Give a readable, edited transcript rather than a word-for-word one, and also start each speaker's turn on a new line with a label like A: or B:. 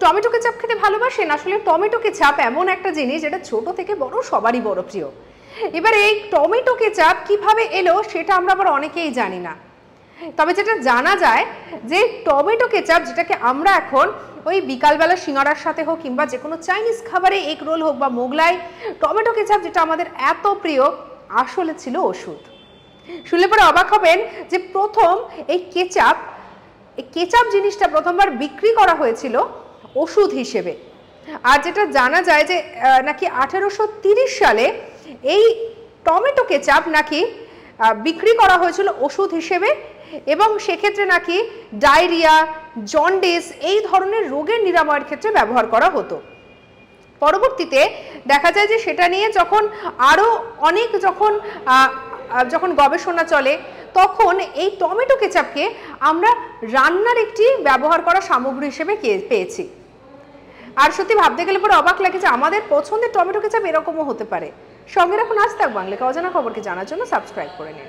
A: Tomato ketchup খেতে ভালোবাসেন? আসলে টমেটো কেচাপ এমন একটা জিনিস যেটা ছোট থেকে বড় সবারই বড় প্রিয়। এবার এই টমেটো কেচাপ কিভাবে এলো সেটা আমরা আবার অনেকেই জানি না। তবে যেটা জানা যায় যে টমেটো কেচাপ, যেটাকে আমরা এখন ওই বিকালবেলা সিঙ্গারার সাথে হোক কিংবা যে কোনো চাইনিজ খাবারে এগ রোল হোক বা মোগলাই, টমেটো কেচাপ যেটা আমাদের এত প্রিয়, আসলে ছিল ওষুধ। শুনলে পরে অবাক হবেন যে প্রথম এই কেচাপ জিনিসটা প্রথমবার বিক্রি করা হয়েছিল ওষুধ হিসেবে। আর যেটা জানা যায় যে নাকি 1830 সালে এই টমেটো কেচাপ নাকি বিক্রি করা হয়েছিল ওষুধ হিসেবে, এবং সেক্ষেত্রে নাকি ডায়রিয়া, জন্ডিস এই ধরনের রোগের নিরাময়ের ক্ষেত্রে ব্যবহার করা হতো। পরবর্তীতে দেখা যায় যে সেটা নিয়ে যখন আরও অনেক যখন গবেষণা চলে, তখন এই টমেটো কেচাপকে আমরা রান্নার একটি ব্যবহার করা সামগ্রী হিসেবে পেয়েছি। আর সত্যি ভাবতে গেলে পরে অবাক লাগে যে আমাদের পছন্দের টমেটো কেচাপ এরকমও হতে পারে। সঙ্গে রাখুন আজ তাক বাংলাকে, অজানা খবরকে জানার জন্য সাবস্ক্রাইব করে নিন।